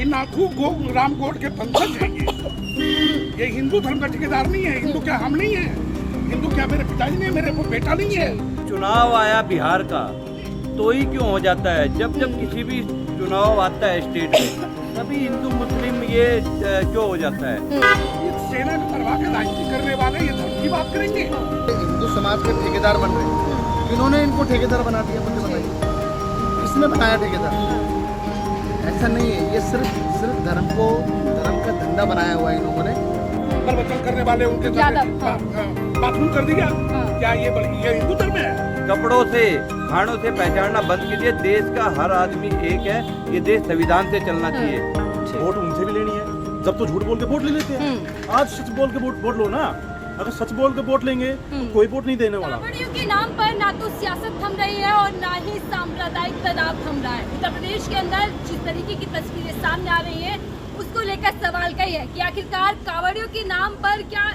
कि नाथू रामकोट के पंकज हैं ये हिंदू धर्म का ठेकेदार नहीं है। हिंदू क्या हम नहीं है? हिंदू क्या मेरे पिताजी नहीं है? मेरे बेटा नहीं है? चुनाव आया बिहार का तो ही क्यों हो जाता है? जब जब किसी भी चुनाव आता है स्टेट में तभी हिंदू मुस्लिम ये क्यों हो जाता है? ये सेना की परवाह के राजनीति करने वाले ये धर्म की बात करेंगे? हिंदू समाज के ठेकेदार बन रहे हैं। किन्होंने इनको ठेकेदार बना दिया? मुझे बताइए, किसने बनाया ठेकेदार? ऐसा नहीं है, ये सिर्फ धर्म का धंधा बनाया हुआ है इन लोगों ने। प्रवचन करने वाले उनके बाथरूम कर दिया। क्या ये हिंदू धर्म है? कपड़ों से खानों से पहचानना बंद कीजिए। देश का हर आदमी एक है। ये देश संविधान से चलना चाहिए। वोट उनसे भी लेनी है। जब तो झूठ बोल के वोट ले लेते हैं। आज सच बोल के वोट लो ना। अगर सच बोल के वोट लेंगे तो कोई वोट नहीं देने वाला। कांवड़ियों के नाम पर ना तो सियासत थम रही है और ना ही सांप्रदायिक तनाव थम रहा है। उत्तर प्रदेश के अंदर जिस तरीके की तस्वीरें सामने आ रही है उसको लेकर सवाल कई है कि आखिरकार कांवड़ियों के नाम पर क्या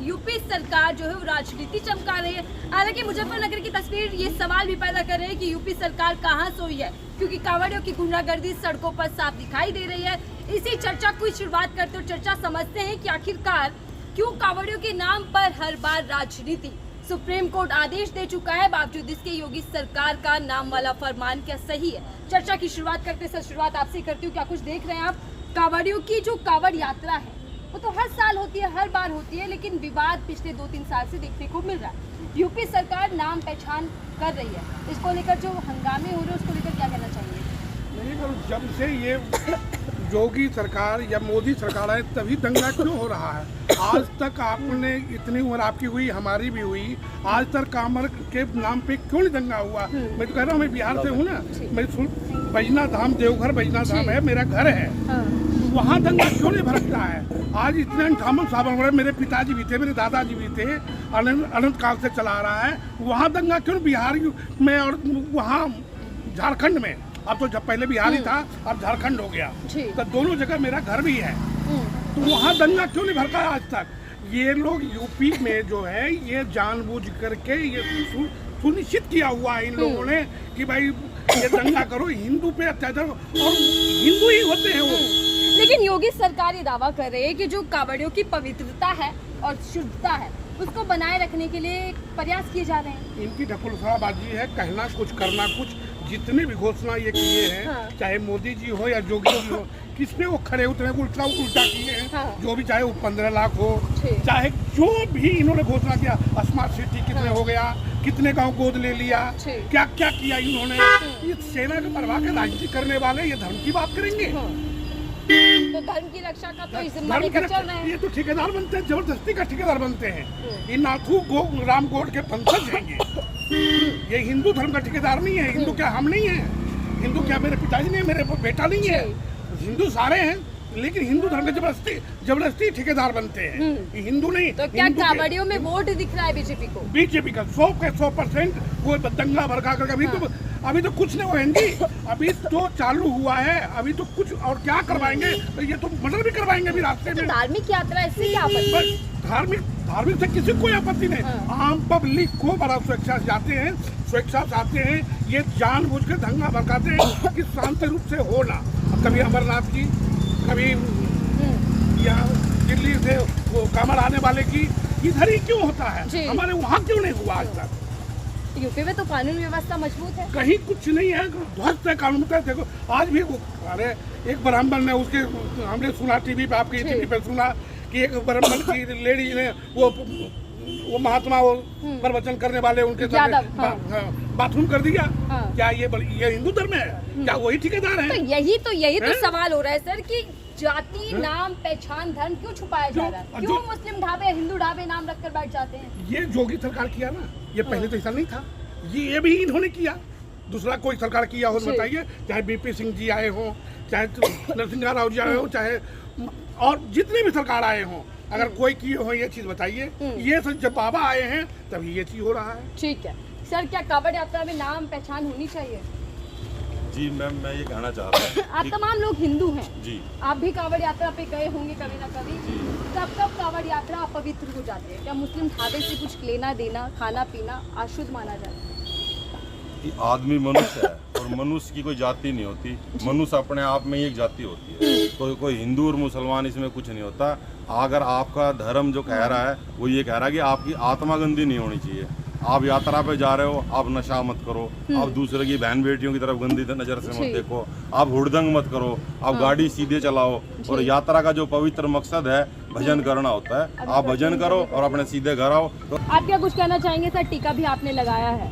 यूपी सरकार जो है वो राजनीति चमका रही है। हालांकि मुजफ्फरनगर की तस्वीर ये सवाल भी पैदा कर रही है कि यूपी सरकार कहाँ सोई है, क्योंकि कांवड़ियों की गुंडागर्दी सड़कों पर साफ दिखाई दे रही है। इसी चर्चा की शुरुआत करते हुए चर्चा समझते हैं कि आखिरकार क्यों कांवड़ियों के नाम पर हर बार राजनीति। सुप्रीम कोर्ट आदेश दे चुका है, बावजूद इसके योगी सरकार का नाम वाला फरमान क्या सही है? चर्चा की शुरुआत करते सर, शुरुआत आपसे करती हूँ। क्या कुछ देख रहे हैं आप? कांवड़ियों की जो कांवड़ यात्रा है वो तो हर साल होती है, हर बार होती है, लेकिन विवाद पिछले 2-3 साल से देखने को मिल रहा है। यूपी सरकार नाम पहचान कर रही है, इसको लेकर जो हंगामे हो रहे हैं उसको लेकर क्या कहना चाहिए? नहीं तो जब से ये योगी सरकार या मोदी सरकार है तभी दंगा क्यों हो रहा है? आज तक आपने इतनी उम्र आपकी हुई, हमारी भी हुई, आज तक कांवड़ के नाम पे क्यों नहीं दंगा हुआ? मैं तो कह रहा हूँ, मैं बिहार से हूँ ना, मैं बैजनाथ धाम, देवघर बैजनाथ धाम है, मेरा घर है। वहाँ दंगा क्यों नहीं भड़कता है? आज इतने अंठावन साल बड़े मेरे पिताजी भी थे, मेरे दादाजी भी थे, अनंत काल से चला आ रहा है। वहाँ दंगा क्यों बिहार में और वहाँ झारखंड में? अब तो जब पहले बिहार ही था, अब झारखंड हो गया, तो दोनों जगह मेरा घर भी है। तो वहाँ दंगा क्यों नहीं भड़का आज तक? ये लोग यूपी में जो है ये जानबूझ करके ये सुनिश्चित किया हुआ है इन लोगों ने कि भाई ये दंगा करो, हिंदू पे अत्याचार, और हिंदू ही होते हैं वो। लेकिन योगी सरकार ये दावा कर रही है कि जो कांवड़ियों की पवित्रता है और शुद्धता है उसको बनाए रखने के लिए प्रयास किए जा रहे हैं। इनकी ढकोसलाबाजी है, कहना कुछ करना कुछ। जितने भी घोषणा ये किए हैं, चाहे मोदी जी हो या जोगी जी हो, किसने वो खड़े उतरे उल्टा किए हैं। जो भी, चाहे वो 15 लाख हो, चाहे जो भी इन्होंने घोषणा किया, स्मार्ट सिटी कितने हो गया, कितने गांव गोद ले लिया, क्या क्या किया इन्होंने। ये सेना की परवाह के राजनीति करने वाले ये धर्म की बात करेंगे? तो धर्म की रक्षा का तो जिम्मेदारी चल रहे हैं। ये तो ठेकेदार बनते हैं, जबरदस्ती का ठेकेदार बनते हैं। ये नाथू रामकोट के पंकज हैं ये हिंदू धर्म का ठेकेदार नहीं है। हिंदू क्या हम नहीं है? हिंदू क्या मेरे पिताजी नहीं है? मेरे बेटा नहीं है? हिंदू सारे हैं, लेकिन हिंदू धर्म के जबरदस्ती ठेकेदार बनते हैं, हिंदू नहीं। तो क्या कांवड़ियों में वोट दिख रहा है बीजेपी को? बीजेपी का 100% वो दंगा भड़का कर अभी तो कुछ नहीं होंगी। अभी तो चालू हुआ है, अभी तो कुछ और क्या करवाएंगे? तो ये तो मर्डर भी करवाएंगे अभी रास्ते में। धार्मिक यात्रा इससे क्या आपत्ति? धार्मिक से किसी को कोई आपत्ति नहीं। आम पब्लिक को बड़ा स्वेच्छा जाते हैं, ये जानबूझ के दंगा भड़काते हैं कि शांति रूप से हो ना। कभी अमरनाथ की, कभी यहाँ दिल्ली से वो कांवड़ आने वाले की, इधर ही क्यों होता है? हमारे वहाँ क्यों नहीं हुआ आज तक? यूपी में तो कानून व्यवस्था मजबूत है, कहीं कुछ नहीं है, ध्वस्त है कानून का। देखो आज भी अरे एक ब्राह्मण ने उसके, हमने सुना टीवी पे, आपके टीवी पे सुना कि एक ब्राह्मण की लेडी ने वो महात्मा वो प्रवचन करने वाले उनके बाथरूम कर दिया। क्या ये हिंदू धर्म है? क्या वही ठेकेदार है? तो यही तो सवाल हो रहा है सर कि जाति नाम पहचान धर्म क्यों छुपाया जा रहा है? क्यों मुस्लिम ढाबे हिंदू ढाबे नाम रखकर बैठ जाते हैं? ये योगी सरकार किया ना, ये पहले तो ऐसा नहीं था। ये भी इन्होंने किया। दूसरा कोई सरकार किया हो तो बताइए, चाहे बीपी सिंह जी आए हों, चाहे नरसिंह राव जी आए हों, चाहे और जितने भी सरकार आए हों, अगर कोई किए हो ये चीज बताइए। ये सब जब बाबा आए हैं तभी ये चीज हो रहा है। ठीक है सर, क्या कांवड़ यात्रा में नाम पहचान होनी चाहिए? जी मैम, मैं ये कहना चाह रहा हूँ। आप तमाम लोग हिंदू हैं जी, आप भी कांवड़ यात्रा पे गए होंगे कभी ना कभी। कब कांवड़ यात्रा अपवित्र हो जाती है? क्या मुस्लिम ढाबे से कुछ लेना देना, खाना पीना अशुद्ध माना जाता है? कि आदमी मनुष्य है और मनुष्य की कोई जाति नहीं होती, मनुष्य अपने आप में ही एक जाति होती है। कोई हिंदू और मुसलमान इसमें कुछ नहीं होता। अगर आपका धर्म जो कह रहा है वो ये कह रहा है कि आपकी आत्मा गंदी नहीं होनी चाहिए। आप यात्रा पे जा रहे हो, आप नशा मत करो, आप दूसरे की बहन बेटियों की तरफ गंदी नज़र से मत देखो, आप हुड़दंग मत करो, आप गाड़ी सीधे चलाओ। और यात्रा का जो पवित्र मकसद है भजन करना होता है, आप भजन करो और अपने सीधे घर आओ। तो आप क्या कुछ कहना चाहेंगे सर? टीका भी आपने लगाया है,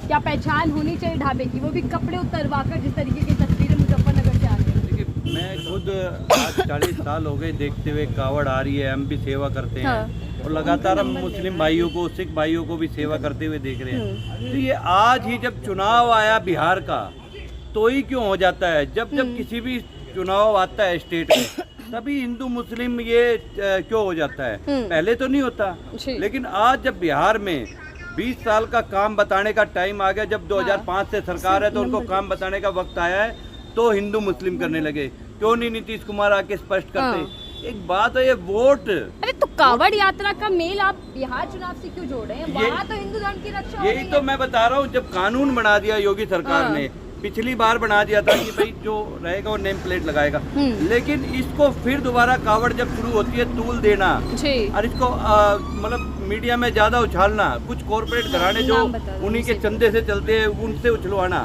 क्या पहचान होनी चाहिए ढाबे की, वो भी कपड़े उतरवा कर, जिस तरीके की तस्वीरें मुजफ्फरनगर से आती हैं? देखिए, मैं खुद आज 40 साल हो गए देखते हुए, कावड़ आ रही है, हम भी सेवा करते हैं और लगातार हम मुस्लिम भाइयों को, सिख भाइयों को भी सेवा करते हुए देख रहे हैं। तो ये आज ही जब चुनाव आया बिहार का, तो ही क्यों हो जाता है? जब किसी भी चुनाव आता है स्टेट में, तभी हिंदू मुस्लिम ये क्यों हो जाता है? पहले तो नहीं होता, लेकिन आज जब बिहार में 20 साल का काम बताने का टाइम आ गया, जब 2005 से सरकार है तो उनको काम बताने का वक्त आया है, तो हिंदू मुस्लिम करने लगे। क्यों नहीं नीतीश कुमार आके स्पष्ट करते? एक बात है, ये वोट। अरे तो कावड़ यात्रा का मेल आप बिहार चुनाव से क्यों जोड़ रहे हैं? वहाँ तो हिंदू धर्म की रक्षा हो रही है। यही तो मैं बता रहा हूँ, जब कानून बना दिया योगी सरकार ने, पिछली बार बना दिया था कि भाई जो रहेगा वो नेम प्लेट लगाएगा, लेकिन इसको फिर दोबारा कावड़ जब शुरू होती है तूल देना और इसको मतलब मीडिया में ज्यादा उछालना, कुछ कॉर्पोरेट घराने जो उन्हीं के चंदे से चलते हैं उनसे उछलवाना,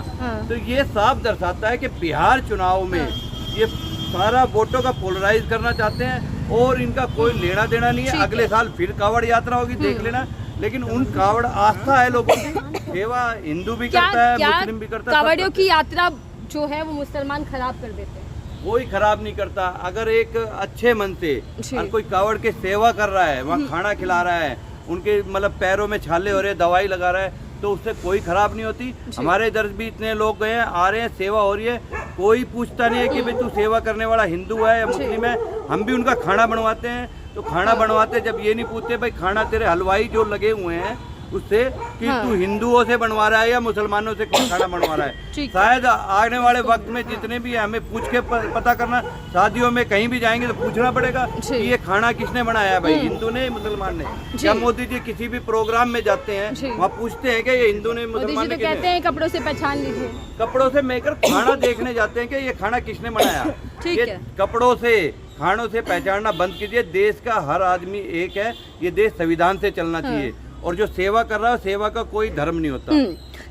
तो ये साफ दर्शाता है कि बिहार चुनाव में ये सारा वोटों का पोलराइज करना चाहते हैं और इनका कोई लेना देना नहीं है। अगले साल फिर कावड़ यात्रा होगी, देख लेना। लेकिन उन कावड़ आस्था है लोगों की, सेवा हिंदू भी करता है, मुस्लिम भी करता है। कावड़ियों की यात्रा जो है वो मुसलमान खराब कर देते हैं? कोई खराब नहीं करता। अगर एक अच्छे मन से अगर कोई कावड़ के सेवा कर रहा है, वहाँ खाना खिला रहा है, उनके मतलब पैरों में छाले हो रहे हैं, दवाई लगा रहा है, तो उससे कोई खराब नहीं होती। हमारे इधर भी इतने लोग गए हैं, आ रहे हैं, सेवा हो रही है, कोई पूछता नहीं है कि भाई तू सेवा करने वाला हिंदू है या मुस्लिम है। हम भी उनका खाना बनवाते हैं, तो खाना बनवाते जब ये नहीं पूछते भाई खाना तेरे हलवाई जो लगे हुए हैं उससे कि तू हिंदुओं से बनवा रहा है या मुसलमानों से खाना बनवा रहा है। शायद आने वाले वक्त में जितने भी हमें पूछ के पता करना, शादियों में कहीं भी जाएंगे तो पूछना पड़ेगा कि ये खाना किसने बनाया है, भाई हिंदू ने मुसलमान ने? क्या मोदी जी किसी भी प्रोग्राम में जाते हैं वहाँ पूछते हैं कि ये हिंदू ने मुसलमान ने? कहते हैं कपड़ों से पहचान लीजिए, कपड़ों से मेकर खाना देखने जाते हैं कि ये खाना किसने बनाया। ये कपड़ों से, खानों से पहचानना बंद कीजिए। देश का हर आदमी एक है, ये देश संविधान से चलना चाहिए और जो सेवा कर रहा है सेवा का कोई धर्म नहीं होता।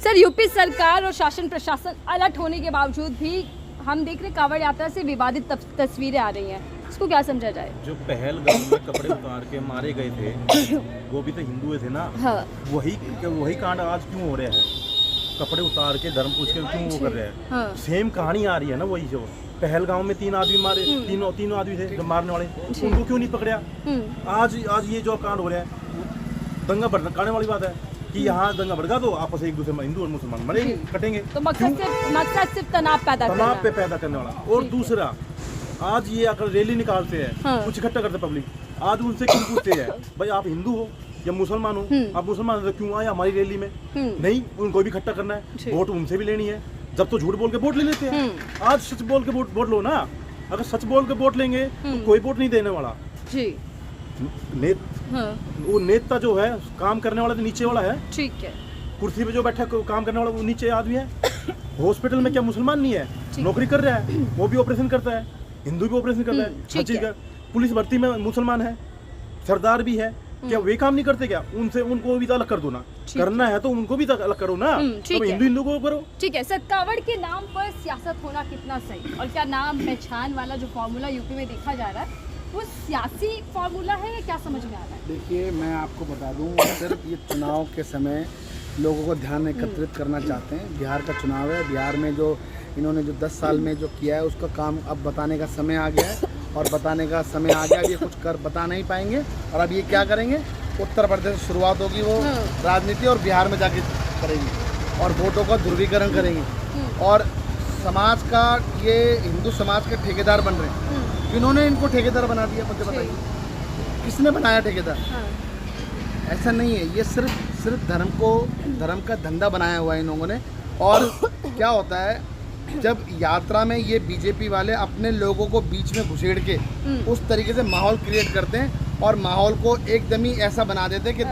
सर, यूपी सरकार और शासन प्रशासन अलर्ट होने के बावजूद भी हम देख रहे कावड़ यात्रा से विवादित तस्वीरें आ रही हैं, इसको क्या समझा जाए? जो पहलगाम में कपड़े उतार के मारे गए थे वो भी तो हिंदू थे ना। वही कांड आज क्यों हो रहे हैं? कपड़े उतार के धर्म पूछ के क्यों वो कर रहे हैं? सेम कहानी आ रही है ना। वही जो पहलगाम में 3 आदमी मारे, तीनों आदमी थे जो मारने वाले, उनको क्यों नहीं पकड़ा? आज ये जो कांड हो रहा है दंगा भड़काने वाली बात है कि यहाँ दंगा भड़का दो, आपस में एक दूसरे में हिंदू और मुसलमान मरेंगे, कटेंगे। तो मकसद सिर्फ तनाव पैदा करने वाला। और दूसरा, आज ये अगर रैली निकालते हैं, कुछ इकट्ठा करते पब्लिक, आज उनसे क्यों पूछते हैं भाई आप हिंदू हो या मुसलमान हो? आप मुसलमान हो तो क्यों आए हमारी रैली में? नहीं, उनको भी इकट्ठा करना है, वोट उनसे भी लेनी है। जब तो झूठ बोल के वोट ले लेते हैं, आज सच बोल के वोट लो ना। अगर सच बोल के वोट लेंगे तो कोई वोट नहीं देने वाला। वो नेता जो है काम करने वाला तो नीचे वाला है, ठीक है। कुर्सी पे जो बैठा काम करने वाला वो नीचे आदमी है। हॉस्पिटल में क्या मुसलमान नहीं है? नौकरी कर रहा है, वो भी ऑपरेशन करता है, हिंदू भी ऑपरेशन करता है, हर चीज का। पुलिस भर्ती में मुसलमान है, सरदार भी है, क्या वे काम नहीं करते? क्या उनको भी तो अलग कर दो ना। करना है तो उनको भी तो अलग करो ना, तो हिंदू को करो। ठीक है सर, कावड़ के नाम पर सियासत होना कितना सही, और क्या नाम पहचान वाला जो फॉर्मूला यूपी में देखा जा रहा है वो सियासी फॉर्मूला है या क्या समझ में आ रहा है? देखिए, मैं आपको बता दूं, सिर्फ ये चुनाव के समय लोगों को ध्यान एकत्रित करना चाहते हैं। बिहार का चुनाव है, बिहार में जो इन्होंने जो 10 साल में जो किया है उसका काम अब बताने का समय आ गया है, और बताने का समय आ गया। ये कुछ कर बता नहीं पाएंगे, और अब ये क्या करेंगे? उत्तर प्रदेश से शुरुआत होगी वो राजनीति, और बिहार में जाके करेंगे और वोटों का ध्रुवीकरण करेंगे। और समाज का, ये हिंदू समाज के ठेकेदार बन रहे हैं। इन्होंने इनको ठेकेदार बना दिया, मुझे बताइए किसने बनाया ठेकेदार? ऐसा नहीं है, ये सिर्फ धर्म का धंधा बनाया हुआ है इन लोगों ने। और क्या होता है, जब यात्रा में ये बीजेपी वाले अपने लोगों को बीच में घुसेड़ के उस तरीके से माहौल क्रिएट करते हैं, और माहौल को एकदम ही ऐसा बना देते हैं कि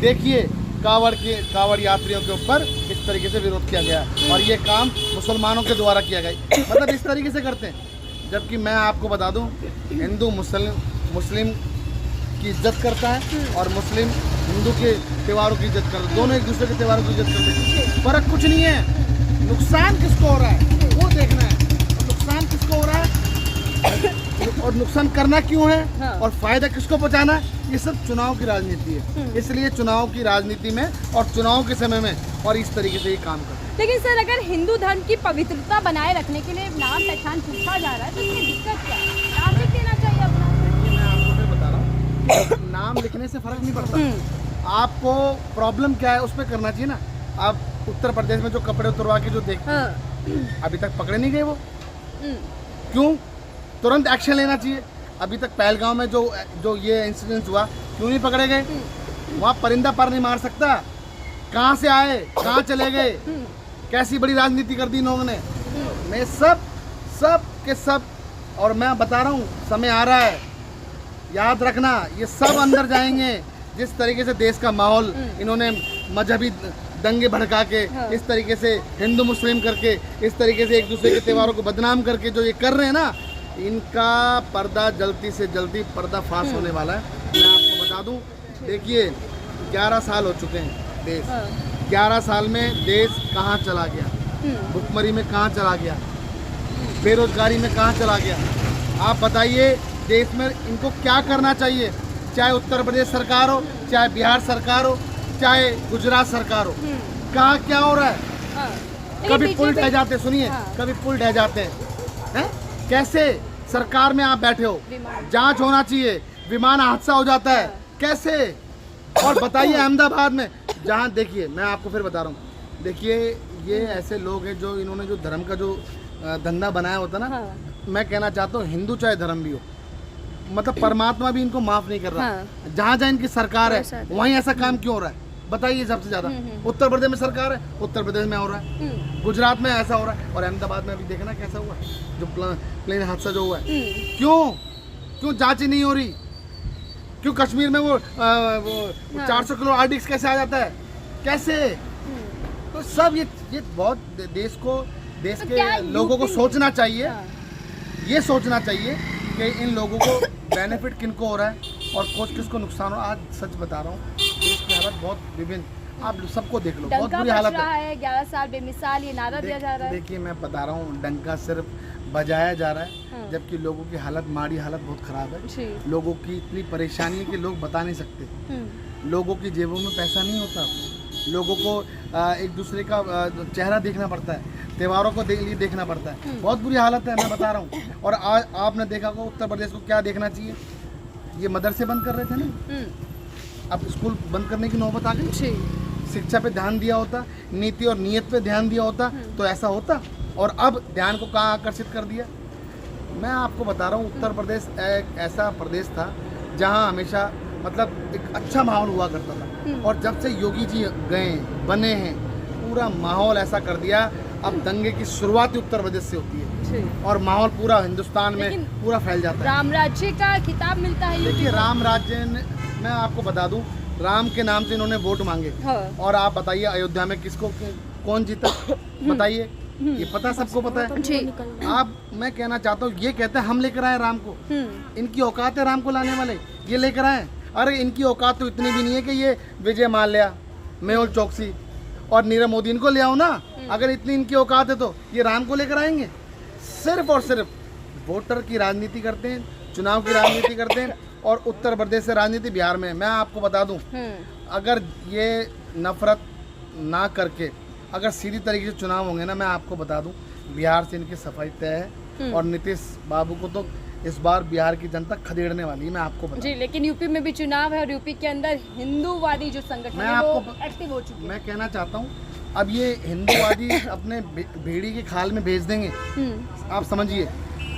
देखिए कावड़ यात्रियों के ऊपर इस तरीके से विरोध किया गया है। और ये काम मुसलमानों के द्वारा किया गया, मतलब इस तरीके से करते हैं। जबकि मैं आपको बता दूं, हिंदू मुस्लिम की इज्जत करता है और मुस्लिम हिंदू के त्योहारों की इज्जत करता है। दोनों एक दूसरे के त्योहारों की इज्जत करते हैं। फर्क कुछ नहीं है, नुकसान किसको हो रहा है वो देखना है। नुकसान किसको हो रहा है और नुकसान करना क्यों है, हाँ। और फायदा किसको पहुंचाना है, ये सब चुनाव की राजनीति है। इसलिए चुनाव की राजनीति में और चुनाव के समय में और इस तरीके से ये काम करते हैं। लेकिन सर, अगर हिंदू धर्म की पवित्रता बनाए रखने के लिए नाम पहचान पूछा जा रहा है तो इसमें दिक्कत क्या है? नाम लिख देना चाहिए अपना। मैं आपको फिर बता रहा हूँ, नाम लिखने से फर्क नहीं पड़ता। आपको प्रॉब्लम क्या है उस पर करना चाहिए ना। आप उत्तर प्रदेश में जो कपड़े उतरवा के जो देख अभी तक पकड़े नहीं गए वो, क्यों? तुरंत एक्शन लेना चाहिए। अभी तक पहलगांव में जो ये इंसिडेंट हुआ, क्यों नहीं पकड़े गए? वहाँ परिंदा पर नहीं मार सकता। कहाँ से आए, कहाँ चले गए, कैसी बड़ी राजनीति कर दी इन लोगों ने। मैं सब के सब, और मैं बता रहा हूँ समय आ रहा है, याद रखना ये सब अंदर जाएंगे। जिस तरीके से देश का माहौल इन्होंने मजहबी दंगे भड़का के, इस तरीके से हिंदू मुस्लिम करके, इस तरीके से एक दूसरे के त्योहारों को बदनाम करके जो ये कर रहे हैं ना, इनका पर्दा जल्दी से जल्दी पर्दाफाश होने वाला है। मैं आपको बता दूं, देखिए 11 साल हो चुके हैं देश, 11 साल में देश कहाँ चला गया, भुखमरी में कहाँ चला गया, बेरोजगारी में कहाँ चला गया। आप बताइए देश में इनको क्या करना चाहिए, चाहे उत्तर प्रदेश सरकार हो, चाहे बिहार सरकार हो, चाहे गुजरात सरकार हो, कहाँ क्या हो रहा है? कभी पुल ढह जाते, सुनिए, कभी पुल ढह जाते हैं। कैसे सरकार में आप बैठे हो, जांच होना चाहिए, विमान हादसा हो जाता है, कैसे? और बताइए अहमदाबाद में, जहाँ देखिए मैं आपको फिर बता रहा हूँ, देखिए ये ऐसे लोग हैं जो इन्होंने जो धर्म का जो धंधा बनाया होता ना, मैं कहना चाहता हूँ हिंदू चाहे धर्म भी हो, मतलब परमात्मा भी इनको माफ नहीं कर रहा। जहाँ जहाँ इनकी सरकार है वहीं ऐसा काम क्यों हो रहा है बताइए? सबसे ज्यादा उत्तर प्रदेश में सरकार है, उत्तर प्रदेश में हो रहा है, गुजरात में ऐसा हो रहा है, और अहमदाबाद में अभी देखना कैसा हुआ जो प्लेन हादसा जो हुआ है। क्यों जांच नहीं हो रही? क्यों कश्मीर में वो 400 किलो आरडीएक्स कैसे आ जाता है, कैसे? तो सब ये बहुत देश के लोगों को सोचना चाहिए, ये सोचना चाहिए कि इन लोगों को बेनिफिट किनको हो रहा है और कुछ किसको नुकसान हो रहा है। आज सच बता रहा हूँ, देश की हालत बहुत विभिन्न, आप सबको देख लो, बहुत बुरी हालत है। 11 साल बेमिसाल ये नारा दिया जा रहा है। देखिए मैं बता रहा हूँ, डंका सिर्फ बजाया जा रहा है, जबकि लोगों की हालत, माड़ी हालत बहुत खराब है। लोगों की इतनी परेशानी है कि लोग बता नहीं सकते। लोगों की जेबों में पैसा नहीं होता, लोगों को एक दूसरे का चेहरा देखना पड़ता है, त्योहारों को लिए देखना पड़ता है। बहुत बुरी हालत है, मैं बता रहा हूँ। और आज आपने देखा होगा उत्तर प्रदेश को क्या देखना चाहिए, ये मदरसे बंद कर रहे थे ना, अब स्कूल बंद करने की नौबत आ गई। शिक्षा पे ध्यान दिया होता, नीति और नियत पे ध्यान दिया होता तो ऐसा होता, और अब ध्यान को कहाँ आकर्षित कर दिया। मैं आपको बता रहा हूँ, उत्तर प्रदेश एक ऐसा प्रदेश था जहाँ हमेशा मतलब एक अच्छा माहौल हुआ करता था, और जब से योगी जी गए बने हैं, पूरा माहौल ऐसा कर दिया। अब दंगे की शुरुआत उत्तर प्रदेश से होती है और माहौल पूरा हिंदुस्तान में पूरा फैल जाता है। राम राज्य का खिताब मिलता है। देखिए राम राज्य, मैं आपको बता दूं, राम के नाम से इन्होंने वोट मांगे, और आप बताइए अयोध्या में किसको कौन जीता बताइए? ये पता, सबको पता है। आप, मैं कहना चाहता हूँ, ये कहते हैं हम लेकर आए राम को, इनकी औकात है राम को लाने वाले, ये लेकर आए। अरे इनकी औकात तो इतनी भी नहीं है कि ये विजय माल्या, मेहुल चौकसी और नीरव मोदी इनको ले आओ ना। अगर इतनी इनकी औकात है तो ये राम को लेकर आएंगे। सिर्फ और सिर्फ वोटर की राजनीति करते हैं, चुनाव की राजनीति करते हैं, और उत्तर प्रदेश से राजनीति बिहार में। मैं आपको बता दूं, अगर ये नफरत ना करके अगर सीधी तरीके से चुनाव होंगे ना, मैं आपको बता दूं बिहार से इनकी सफाई तय है। और नीतीश बाबू को तो इस बार बिहार की जनता खदेड़ने वाली है, मैं आपको बता। जी, लेकिन यूपी में भी चुनाव है और यूपी के अंदर हिंदूवादी जो संगठन है वो एक्टिव हो चुके हैं। मैं कहना चाहता हूँ, अब ये हिंदूवादी अपने भेड़ी की खाल में भेज देंगे, आप समझिए,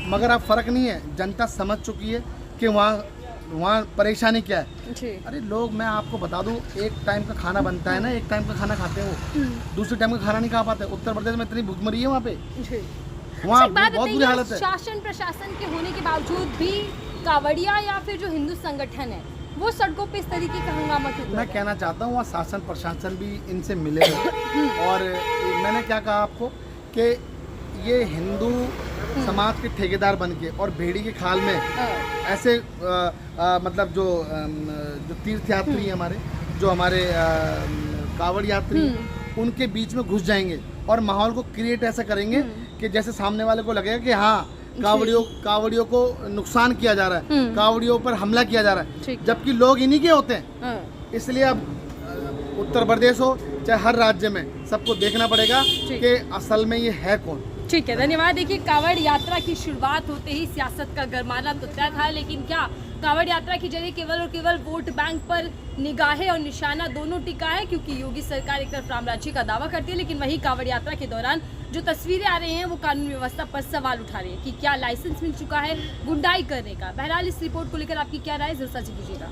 मगर अब फर्क नहीं है, जनता समझ चुकी है कि वहाँ परेशानी क्या है। अरे लोग, मैं आपको बता दूं, एक टाइम का खाना बनता है ना, एक टाइम का खाना खाते हैं वो, दूसरे टाइम का खाना नहीं खा पाते। उत्तर प्रदेश में इतनी भूखमरी है वहाँ पे, वहाँ बहुत बुरी हालत है। शासन प्रशासन के होने के बावजूद भी कावड़िया या फिर जो हिंदू संगठन है वो सड़कों पे इस तरीके का हंगामा क्यों कर मैं रहे हैं? कहना चाहता हूँ वहाँ शासन प्रशासन भी इनसे मिले और मैंने क्या कहा आपको कि ये हिंदू समाज के ठेकेदार बन के और भेड़ी के खाल में ऐसे मतलब जो तीर्थ यात्री हैं हमारे, जो हमारे कावड़ यात्री उनके बीच में घुस जाएंगे और माहौल को क्रिएट ऐसा करेंगे कि जैसे सामने वाले को लगेगा कि हाँ कावड़ियों को नुकसान किया जा रहा है, कावड़ियों पर हमला किया जा रहा है, जबकि लोग इन्हीं के होते हैं। इसलिए अब उत्तर प्रदेश हो चाहे हर राज्य में सबको देखना पड़ेगा कि असल में ये है कौन। ठीक है, धन्यवाद। देखिए, कावड़ यात्रा की शुरुआत होते ही सियासत का गरमाना तो तय था, लेकिन क्या कावड़ यात्रा के जरिए केवल और केवल वोट बैंक पर निगाहें और निशाना दोनों टिका है? क्योंकि योगी सरकार एक तरफ रामराज्य का दावा करती है, लेकिन वही कावड़ यात्रा के दौरान जो तस्वीरें आ रही हैं वो कानून व्यवस्था पर सवाल उठा रही है कि क्या लाइसेंस मिल चुका है गुंडाई करने का। बहरहाल इस रिपोर्ट को लेकर आपकी क्या राय, जरूर साझा कीजिएगा।